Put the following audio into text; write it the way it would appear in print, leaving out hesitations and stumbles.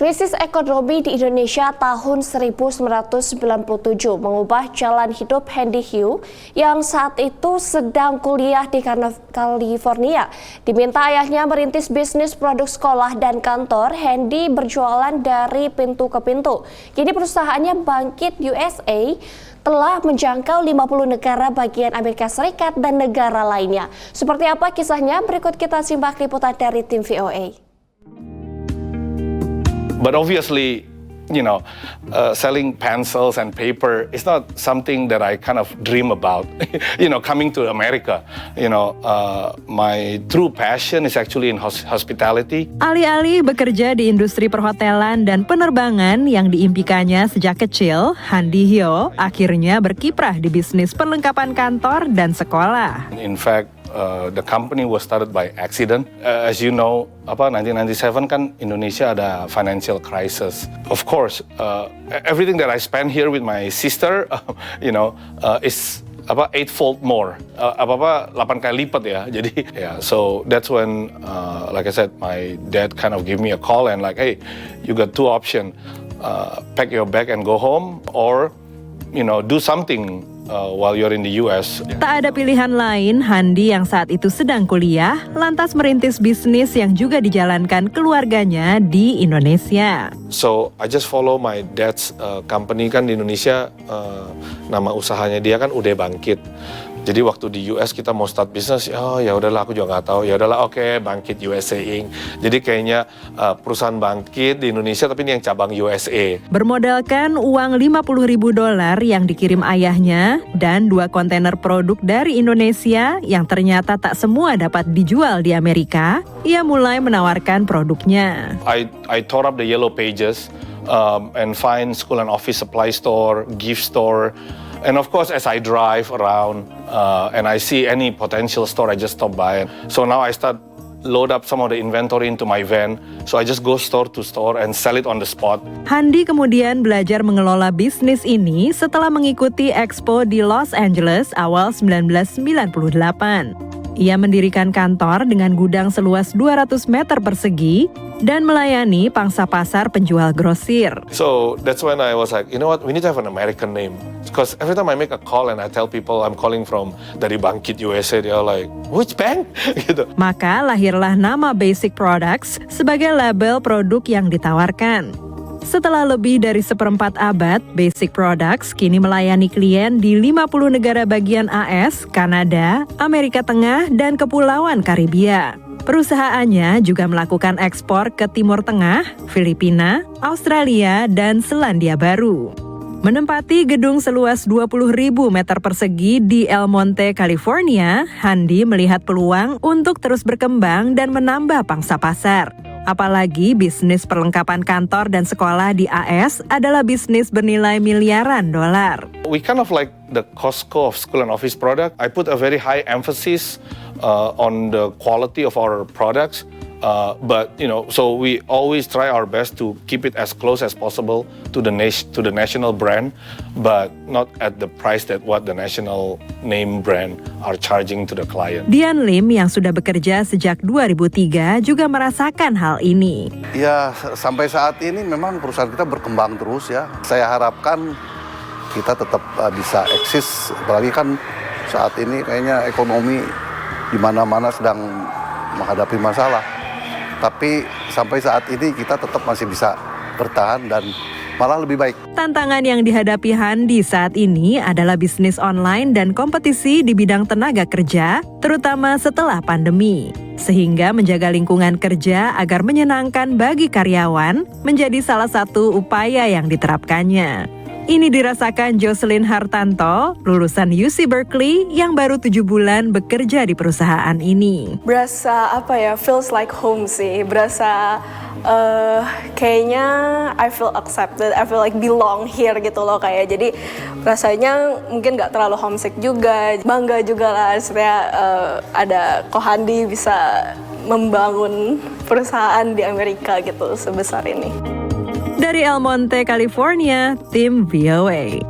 Krisis ekonomi di Indonesia tahun 1997 mengubah jalan hidup Handy Hugh yang saat itu sedang kuliah di California. Diminta ayahnya merintis bisnis produk sekolah dan kantor, Handy berjualan dari pintu ke pintu. Kini perusahaannya Bangkit USA telah menjangkau 50 negara bagian Amerika Serikat dan negara lainnya. Seperti apa kisahnya? Berikut kita simak liputan dari tim VOA. But obviously, selling pencils and paper is not something that I kind of dream about. Coming to America, my true passion is actually in hospitality. Alih-alih bekerja di industri perhotelan dan penerbangan yang diimpikannya sejak kecil, Handy Hugh akhirnya berkiprah di bisnis perlengkapan kantor dan sekolah. In fact, the company was started by accident. As you know, 1997 kan Indonesia ada financial crisis. Of course, everything that I spend here with my sister, is eightfold more. 8 kali lipat ya. Jadi, so that's when, like I said, my dad kind of gave me a call and like, hey, you got two options. Pack your bag and go home, or, do something while you're in the US. Tak ada pilihan lain, Handy yang saat itu sedang kuliah, lantas merintis bisnis yang juga dijalankan keluarganya di Indonesia. So, I just follow my dad's company kan di Indonesia, nama usahanya dia kan Udah Bangkit. Jadi waktu di US kita mau start bisnis, ya udahlah aku juga nggak tahu, ya udahlah oke, Bangkit USA Inc. Jadi kayaknya perusahaan Bangkit di Indonesia tapi ini yang cabang USA. Bermodalkan uang $50.000 yang dikirim ayahnya dan 2 kontainer produk dari Indonesia yang ternyata tak semua dapat dijual di Amerika, ia mulai menawarkan produknya. I tore up the yellow pages and find school and office supply store, gift store. And of course, as I drive around and I see any potential store, I just stop by. So now I start load up some of the inventory into my van. So I just go store to store and sell it on the spot. Handy kemudian belajar mengelola bisnis ini setelah mengikuti Expo di Los Angeles awal 1998. Ia mendirikan kantor dengan gudang seluas 200 meter persegi dan melayani pangsa pasar penjual grosir. So that's when I was like, you know what, we need to have an American name. Because every time I make a call and I tell people I'm calling from dari Bangkit USA, they're like, which bank? Gitu. Maka lahirlah nama Basic Products sebagai label produk yang ditawarkan. Setelah lebih dari 1/4 abad, Basic Products kini melayani klien di 50 negara bagian AS, Kanada, Amerika Tengah, dan Kepulauan Karibia. Perusahaannya juga melakukan ekspor ke Timur Tengah, Filipina, Australia, dan Selandia Baru. Menempati gedung seluas 20.000 meter persegi di El Monte, California, Handy melihat peluang untuk terus berkembang dan menambah pangsa pasar. Apalagi bisnis perlengkapan kantor dan sekolah di AS adalah bisnis bernilai miliaran dolar. We kind of like the Costco of school and office product. I put a very high emphasis on the quality of our products. But so we always try our best to keep it as close as possible to the national brand, but not at the price that what the national name brand are charging to the client. Dian Lim yang sudah bekerja sejak 2003 juga merasakan hal ini. Ya, sampai saat ini memang perusahaan kita berkembang terus ya. Saya harapkan kita tetap bisa eksis, apalagi kan saat ini kayaknya ekonomi di mana-mana sedang menghadapi masalah. Tapi sampai saat ini kita tetap masih bisa bertahan dan malah lebih baik. Tantangan yang dihadapi Handy saat ini adalah bisnis online dan kompetisi di bidang tenaga kerja, terutama setelah pandemi. Sehingga menjaga lingkungan kerja agar menyenangkan bagi karyawan menjadi salah satu upaya yang diterapkannya. Ini dirasakan Jocelyn Hartanto, lulusan UC Berkeley yang baru 7 bulan bekerja di perusahaan ini. Berasa feels like home sih. Berasa kayaknya I feel accepted, I feel like belong here gitu loh kayak. Jadi rasanya mungkin gak terlalu homesick juga. Bangga juga lah sebenarnya ada Ko Handy bisa membangun perusahaan di Amerika gitu sebesar ini. Dari El Monte, California, tim VOA.